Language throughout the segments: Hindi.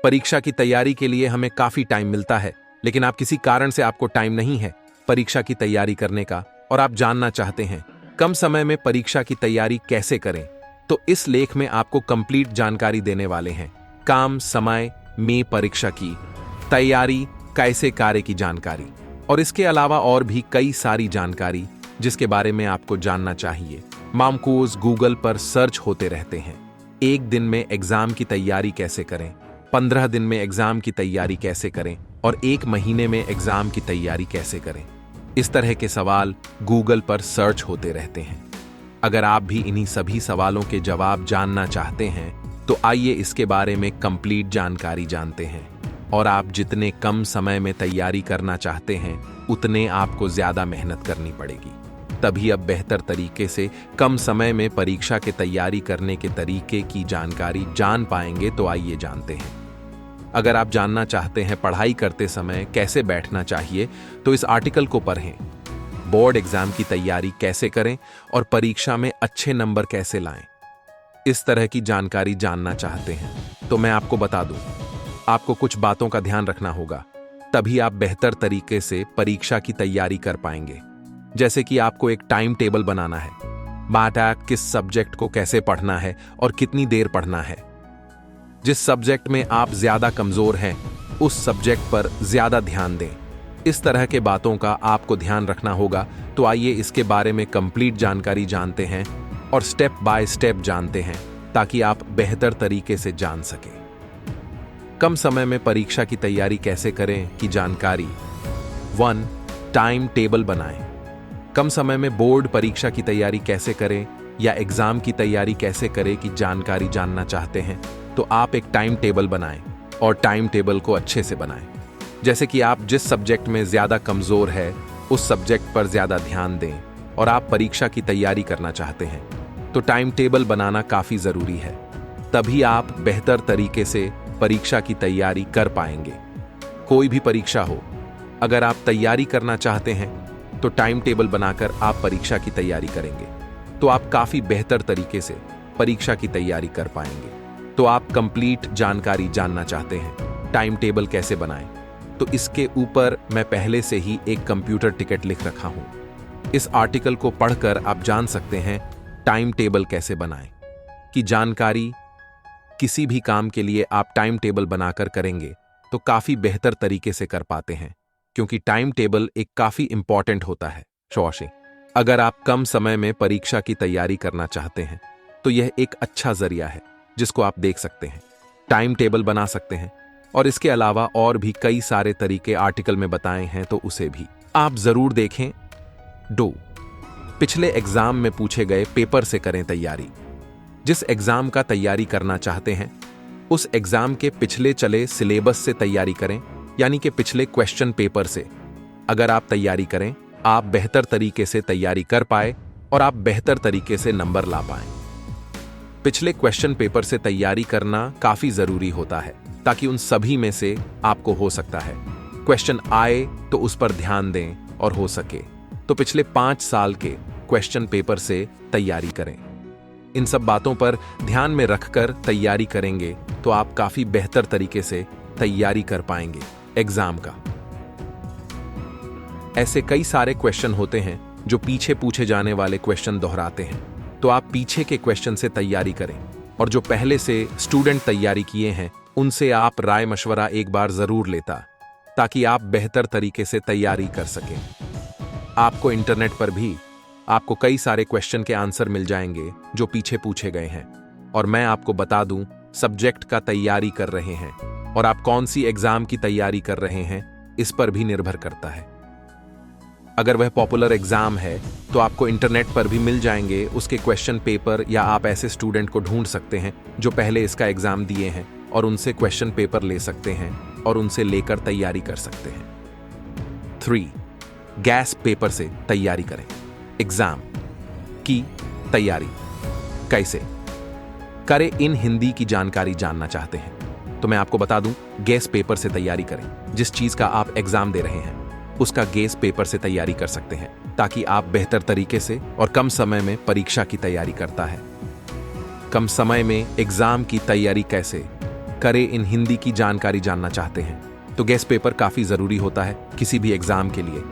परीक्षा की तैयारी के लिए हमें काफी टाइम मिलता है, लेकिन आप किसी कारण से आपको टाइम नहीं है परीक्षा की तैयारी करने का और आप जानना चाहते हैं कम समय में परीक्षा की तैयारी कैसे करें, तो इस लेख में आपको कंप्लीट जानकारी देने वाले हैं। कम समय में परीक्षा की तैयारी कैसे कार्य की जानकारी और इसके अलावा और भी कई सारी जानकारी जिसके बारे में आपको जानना चाहिए। मामकोज गूगल पर सर्च होते रहते हैं। 1 दिन में एग्जाम की तैयारी कैसे करें, 15 दिन में एग्जाम की तैयारी कैसे करें और 1 महीने में एग्जाम की तैयारी कैसे करें। इस तरह के सवाल गूगल पर सर्च होते रहते हैं। अगर आप भी इन्हीं सभी सवालों के जवाब जानना चाहते हैं तो आइए इसके बारे में कंप्लीट जानकारी जानते हैं। और आप जितने कम समय में तैयारी करना चाहते हैं उतने आपको ज्यादा मेहनत करनी पड़ेगी, तभी अब बेहतर तरीके से कम समय में परीक्षा की तैयारी करने के तरीके की जानकारी जान पाएंगे। तो आइए जानते हैं। अगर आप जानना चाहते हैं पढ़ाई करते समय कैसे बैठना चाहिए तो इस आर्टिकल को पढ़ें। बोर्ड एग्जाम की तैयारी कैसे करें और परीक्षा में अच्छे नंबर कैसे लाएं। इस तरह की जानकारी जानना चाहते हैं तो मैं आपको बता दूं, आपको कुछ बातों का ध्यान रखना होगा, तभी आप बेहतर तरीके से परीक्षा की तैयारी कर पाएंगे। जैसे कि आपको एक टाइम टेबल बनाना है, बाटा किस सब्जेक्ट को कैसे पढ़ना है और कितनी देर पढ़ना है। जिस सब्जेक्ट में आप ज्यादा कमजोर हैं उस सब्जेक्ट पर ज्यादा ध्यान दें। इस तरह के बातों का आपको ध्यान रखना होगा। तो आइए इसके बारे में कंप्लीट जानकारी जानते हैं और स्टेप बाय स्टेप जानते हैं ताकि आप बेहतर तरीके से जान सकें। कम समय में परीक्षा की तैयारी कैसे करें की जानकारी। 1. टाइम टेबल बनाएं। कम समय में बोर्ड परीक्षा की तैयारी कैसे करें या एग्जाम की तैयारी कैसे करें की जानकारी जानना चाहते हैं तो आप एक टाइम टेबल बनाएं और टाइम टेबल को अच्छे से बनाएं। जैसे कि आप जिस सब्जेक्ट में ज्यादा कमजोर है उस सब्जेक्ट पर ज्यादा ध्यान दें और आप परीक्षा की तैयारी करना चाहते हैं तो टाइम टेबल बनाना काफी जरूरी है, तभी आप बेहतर तरीके से परीक्षा की तैयारी कर पाएंगे। कोई भी परीक्षा हो, अगर आप तैयारी करना चाहते हैं तो टाइम टेबल बनाकर आप परीक्षा की तैयारी करेंगे तो आप काफी बेहतर तरीके से परीक्षा की तैयारी कर पाएंगे। तो आप कंप्लीट जानकारी जानना चाहते हैं टाइम टेबल कैसे बनाएं, तो इसके ऊपर मैं पहले से ही एक कंप्यूटर टिकट लिख रखा हूं। इस आर्टिकल को पढ़कर आप जान सकते हैं टाइम टेबल कैसे बनाएं की जानकारी। किसी भी काम के लिए आप टाइम टेबल बनाकर करेंगे तो काफी बेहतर तरीके से कर पाते हैं, क्योंकि टाइम टेबल एक काफी इंपॉर्टेंट होता है। शौशे अगर आप कम समय में परीक्षा की तैयारी करना चाहते हैं तो यह एक अच्छा जरिया है जिसको आप देख सकते हैं, टाइम टेबल बना सकते हैं। और इसके अलावा और भी कई सारे तरीके आर्टिकल में बताए हैं तो उसे भी आप जरूर देखें। 2. पिछले एग्जाम में पूछे गए पेपर से करें तैयारी। जिस एग्जाम का तैयारी करना चाहते हैं उस एग्जाम के पिछले चले सिलेबस से तैयारी करें, यानी कि पिछले क्वेश्चन पेपर से। अगर आप तैयारी करें आप बेहतर तरीके से तैयारी कर पाए और आप बेहतर तरीके से नंबर ला पाएं। पिछले क्वेश्चन पेपर से तैयारी करना काफी जरूरी होता है ताकि उन सभी में से आपको हो सकता है क्वेश्चन आए तो उस पर ध्यान दें और हो सके तो पिछले 5 साल के क्वेश्चन पेपर से तैयारी करें। इन सब बातों पर ध्यान में रखकर तैयारी करेंगे तो आप काफी बेहतर तरीके से तैयारी कर पाएंगे एग्जाम का। ऐसे कई सारे क्वेश्चन होते हैं जो पीछे पूछे जाने वाले क्वेश्चन दोहराते हैं, तो आप पीछे के क्वेश्चन से तैयारी करें और जो पहले से स्टूडेंट तैयारी किए हैं उनसे आप राय मशवरा एक बार जरूर लेता ताकि आप बेहतर तरीके से तैयारी कर सकें। आपको इंटरनेट पर भी आपको कई सारे क्वेश्चन के आंसर मिल जाएंगे जो पीछे पूछे गए हैं। और मैं आपको बता दूं, सब्जेक्ट का तैयारी कर रहे हैं और आप कौन सी एग्जाम की तैयारी कर रहे हैं इस पर भी निर्भर करता है। अगर वह पॉपुलर एग्जाम है तो आपको इंटरनेट पर भी मिल जाएंगे उसके क्वेश्चन पेपर, या आप ऐसे स्टूडेंट को ढूंढ सकते हैं जो पहले इसका एग्जाम दिए हैं और उनसे क्वेश्चन पेपर ले सकते हैं और उनसे लेकर तैयारी कर सकते हैं। 3. गैस पेपर से तैयारी करें। एग्जाम की तैयारी कैसे करें, इन हिंदी की जानकारी जानना चाहते हैं तो मैं आपको बता दूं, गैस पेपर से तैयारी करें। जिस चीज का आप एग्जाम दे रहे हैं उसका गैस पेपर से तैयारी कर सकते हैं ताकि आप बेहतर तरीके से और कम समय में परीक्षा की तैयारी करता है। कम समय में एग्जाम की तैयारी कैसे करे इन हिंदी की जानकारी जानना चाहते हैं तो गेस्ट पेपर काफी जरूरी होता है किसी भी एग्जाम के लिए।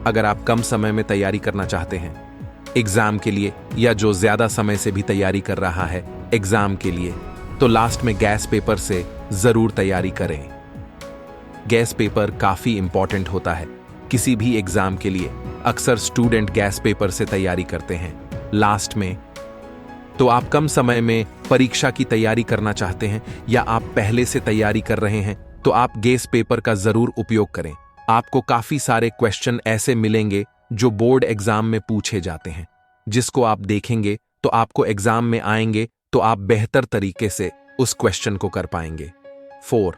अगर आप कम समय में तैयारी करना चाहते हैं एग्जाम के लिए, या जो ज्यादा समय से भी तैयारी कर रहा है एग्जाम के लिए, तो लास्ट में गैस पेपर से जरूर तैयारी करें। गैस पेपर काफी इंपॉर्टेंट होता है किसी भी एग्जाम के लिए। अक्सर स्टूडेंट गैस पेपर से तैयारी करते हैं लास्ट में। तो आप कम समय में परीक्षा की तैयारी करना चाहते हैं या आप पहले से तैयारी कर रहे हैं तो आप गैस पेपर का जरूर उपयोग करें। आपको काफी सारे क्वेश्चन ऐसे मिलेंगे जो बोर्ड एग्जाम में पूछे जाते हैं, जिसको आप देखेंगे तो आपको एग्जाम में आएंगे तो आप बेहतर तरीके से उस क्वेश्चन को कर पाएंगे। 4.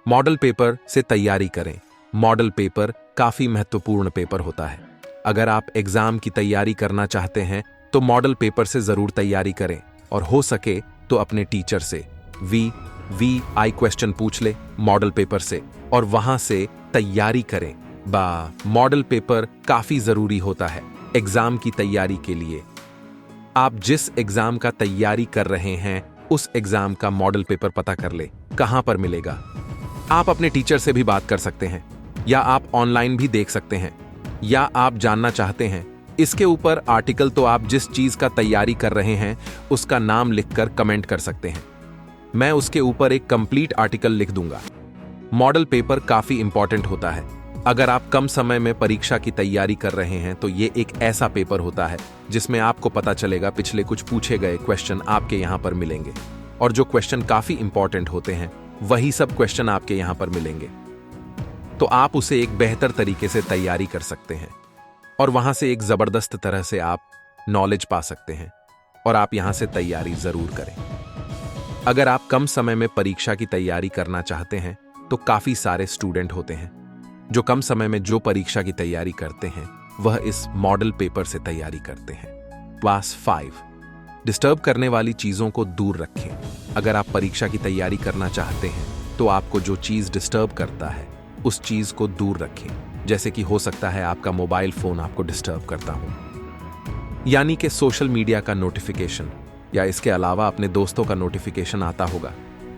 मॉडल पेपर से तैयारी करें। मॉडल पेपर काफी महत्वपूर्ण पेपर होता है। अगर आप एग्जाम की तैयारी करना चाहते हैं तो मॉडल पेपर से जरूर तैयारी करें, और हो सके तो अपने टीचर से VI क्वेश्चन पूछ ले मॉडल पेपर से और वहां से तैयारी करें। मॉडल पेपर काफी जरूरी होता है एग्जाम की तैयारी के लिए। आप जिस एग्जाम का तैयारी कर रहे हैं उस एग्जाम का मॉडल पेपर पता कर ले कहां पर मिलेगा। आप अपने टीचर से भी बात कर सकते हैं, या आप ऑनलाइन भी देख सकते हैं, या आप जानना चाहते हैं इसके ऊपर आर्टिकल तो आप जिस चीज का तैयारी कर रहे हैं उसका नाम लिखकर कमेंट कर सकते हैं। मैं उसके ऊपर एक कंप्लीट आर्टिकल लिख दूंगा। मॉडल पेपर काफी इंपॉर्टेंट होता है। अगर आप कम समय में परीक्षा की तैयारी कर रहे हैं तो ये एक ऐसा पेपर होता है जिसमें आपको पता चलेगा पिछले कुछ पूछे गए क्वेश्चन आपके यहां पर मिलेंगे, और जो क्वेश्चन काफी इंपॉर्टेंट होते हैं वही सब क्वेश्चन आपके यहां पर मिलेंगे। तो आप उसे एक बेहतर तरीके से तैयारी कर सकते हैं और वहां से एक जबरदस्त तरह से आप नॉलेज पा सकते हैं, और आप यहां से तैयारी जरूर करें। अगर आप कम समय में परीक्षा की तैयारी करना चाहते हैं तो काफी सारे स्टूडेंट होते हैं जो कम समय में जो परीक्षा की तैयारी करते हैं वह इस मॉडल पेपर से तैयारी करते हैं। क्लास 5. डिस्टर्ब करने वाली चीजों को दूर रखें। अगर आप परीक्षा की तैयारी करना चाहते हैं तो आपको जो चीज डिस्टर्ब करता है उस चीज को दूर रखें। जैसे कि हो सकता है आपका मोबाइल फोन आपको डिस्टर्ब करता हो, यानी कि सोशल मीडिया का नोटिफिकेशन, या इसके अलावा अपने दोस्तों का नोटिफिकेशन आता होगा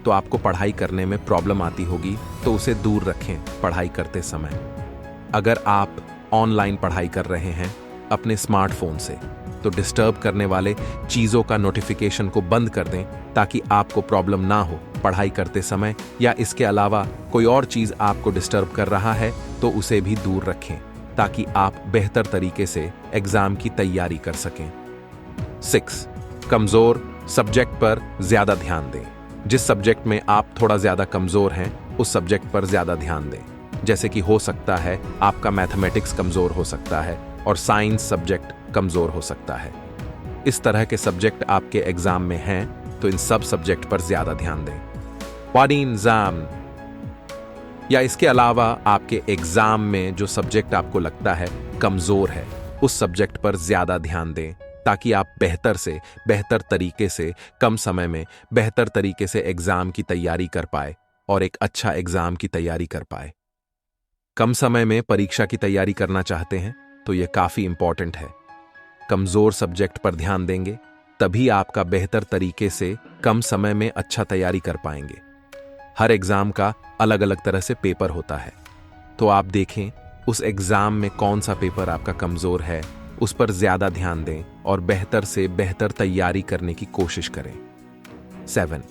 तो आपको पढ़ाई करने में प्रॉब्लम आती होगी, तो उसे दूर रखें पढ़ाई करते समय। अगर आप ऑनलाइन पढ़ाई कर रहे हैं अपने स्मार्टफोन से तो डिस्टर्ब करने वाले चीजों का नोटिफिकेशन को बंद कर दें ताकि आपको प्रॉब्लम ना हो पढ़ाई करते समय, या इसके अलावा कोई और चीज आपको डिस्टर्ब कर रहा है तो उसे भी दूर रखें ताकि आप बेहतर तरीके से एग्जाम की तैयारी कर सकें। 6. कमजोर सब्जेक्ट पर ज्यादा ध्यान दें। जिस सब्जेक्ट में आप थोड़ा ज्यादा कमजोर हैं उस सब्जेक्ट पर ज्यादा ध्यान दें। जैसे कि हो सकता है आपका मैथमेटिक्स कमजोर हो सकता है और साइंस सब्जेक्ट कमजोर हो सकता है। इस तरह के सब्जेक्ट आपके एग्जाम में हैं तो इन सब सब्जेक्ट पर ज्यादा ध्यान दें। एग्जाम, या इसके अलावा आपके एग्जाम में जो सब्जेक्ट आपको लगता है कमजोर है उस सब्जेक्ट पर ज्यादा ध्यान दें ताकि आप बेहतर तरीके से कम समय में बेहतर तरीके से एग्जाम की तैयारी कर पाए और एक अच्छा एग्जाम की तैयारी कर पाए। कम समय में परीक्षा की तैयारी करना चाहते हैं तो यह काफी इंपॉर्टेंट है। कमजोर सब्जेक्ट पर ध्यान देंगे तभी आपका बेहतर तरीके से कम समय में अच्छा तैयारी कर पाएंगे। हर एग्जाम का अलग अलग तरह से पेपर होता है, तो आप देखें उस एग्जाम में कौन सा पेपर आपका कमजोर है, उस पर ज्यादा ध्यान दें और बेहतर से बेहतर तैयारी करने की कोशिश करें। 7.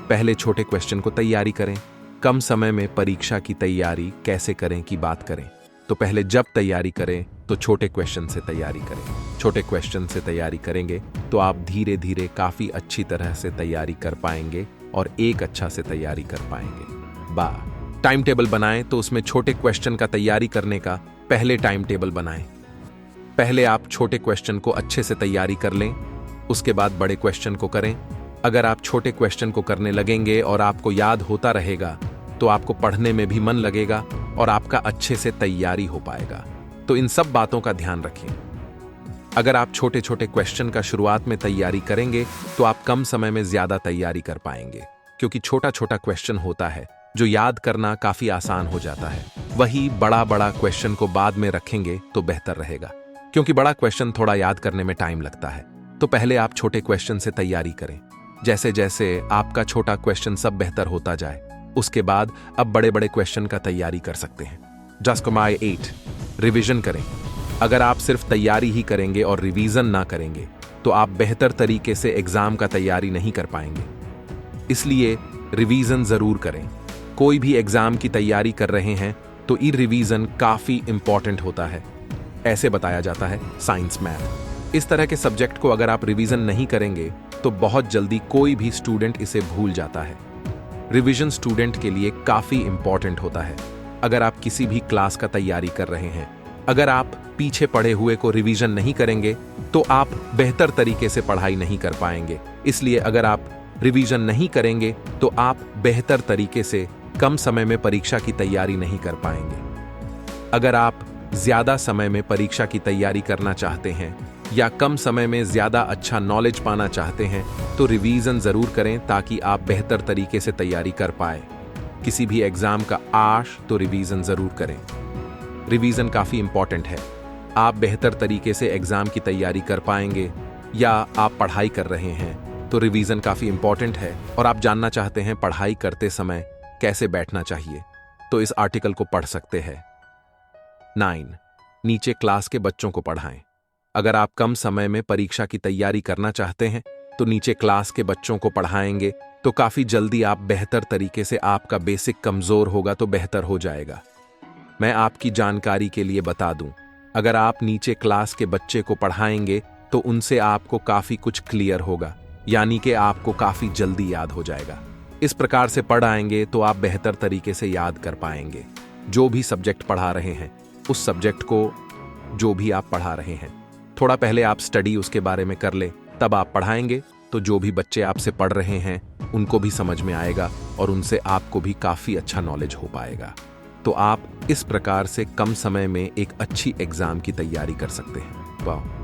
पहले छोटे क्वेश्चन को तैयारी करें। कम समय में परीक्षा की तैयारी कैसे करें की बात करें तो पहले जब तैयारी करें तो छोटे क्वेश्चन से तैयारी करें। छोटे क्वेश्चन से तैयारी करेंगे तो आप धीरे धीरे काफी अच्छी तरह से तैयारी कर पाएंगे और एक अच्छा से तैयारी कर पाएंगे। टाइम टेबल बनाएं तो उसमें छोटे क्वेश्चन का तैयारी करने का पहले टाइम टेबल बनाएं। पहले आप छोटे क्वेश्चन को अच्छे से तैयारी कर लें, उसके बाद बड़े क्वेश्चन को करें। अगर आप छोटे क्वेश्चन को करने लगेंगे और आपको याद होता रहेगा तो आपको पढ़ने में भी मन लगेगा और आपका अच्छे से तैयारी हो पाएगा। तो इन सब बातों का ध्यान रखें। अगर आप छोटे छोटे क्वेश्चन का शुरुआत में तैयारी करेंगे तो आप कम समय में ज्यादा तैयारी कर पाएंगे, क्योंकि छोटा छोटा क्वेश्चन होता है जो याद करना काफी आसान हो जाता है। वही बड़ा बड़ा क्वेश्चन को बाद में रखेंगे तो बेहतर रहेगा, क्योंकि बड़ा क्वेश्चन थोड़ा याद करने में टाइम लगता है। तो पहले आप छोटे क्वेश्चन से तैयारी करें। जैसे जैसे आपका छोटा क्वेश्चन सब बेहतर होता जाए, उसके बाद अब बड़े बड़े क्वेश्चन का तैयारी कर सकते हैं। जस्कोमाई 8 रिवीजन करें। अगर आप सिर्फ तैयारी ही करेंगे और रिवीजन ना करेंगे तो आप बेहतर तरीके से एग्जाम का तैयारी नहीं कर पाएंगे। इसलिए रिवीजन जरूर करें। कोई भी एग्जाम की तैयारी कर रहे हैं तो ई रिवीजन काफी इंपॉर्टेंट होता है। ऐसे बताया जाता है साइंस, मैथ, इस तरह के सब्जेक्ट को अगर आप रिवीजन नहीं करेंगे तो बहुत जल्दी कोई भी स्टूडेंट इसे भूल जाता है। रिवीजन स्टूडेंट के लिए काफी इंपॉर्टेंट होता है। अगर आप किसी भी क्लास का तैयारी कर रहे हैं, अगर आप पीछे पढ़े हुए को रिवीजन नहीं करेंगे तो आप बेहतर तरीके से पढ़ाई नहीं कर पाएंगे। इसलिए अगर आप रिवीजन नहीं करेंगे तो आप बेहतर तरीके से कम समय में परीक्षा की तैयारी नहीं कर पाएंगे। अगर आप ज्यादा समय में परीक्षा की तैयारी करना चाहते हैं या कम समय में ज्यादा अच्छा नॉलेज पाना चाहते हैं तो रिवीजन जरूर करें ताकि आप बेहतर तरीके से तैयारी कर पाए। किसी भी एग्जाम का आश तो रिवीजन जरूर करें। रिवीजन काफी इंपॉर्टेंट है। आप बेहतर तरीके से एग्जाम की तैयारी कर पाएंगे या आप पढ़ाई कर रहे हैं तो रिवीजन काफी इंपॉर्टेंट है और आप जानना चाहते हैं पढ़ाई करते समय कैसे बैठना चाहिए तो इस आर्टिकल को पढ़ सकते हैं। 9 नीचे क्लास के बच्चों को पढ़ाएं। अगर आप कम समय में परीक्षा की तैयारी करना चाहते हैं तो नीचे क्लास के बच्चों को पढ़ाएंगे तो काफी जल्दी आप बेहतर तरीके से, आपका बेसिक कमजोर होगा तो बेहतर हो जाएगा। मैं आपकी जानकारी के लिए बता दूं, अगर आप नीचे क्लास के बच्चे को पढ़ाएंगे तो उनसे आपको काफी कुछ क्लियर होगा, यानी कि आपको काफी जल्दी याद हो जाएगा। इस प्रकार से पढ़ाएंगे तो आप बेहतर तरीके से याद कर पाएंगे। जो भी सब्जेक्ट पढ़ा रहे हैं, उस सब्जेक्ट को जो भी आप पढ़ा रहे हैं थोड़ा पहले आप स्टडी उसके बारे में कर ले, तब आप पढ़ाएंगे तो जो भी बच्चे आपसे पढ़ रहे हैं उनको भी समझ में आएगा और उनसे आपको भी काफी अच्छा नॉलेज हो पाएगा। तो आप इस प्रकार से कम समय में एक अच्छी एग्जाम की तैयारी कर सकते हैं। वाह।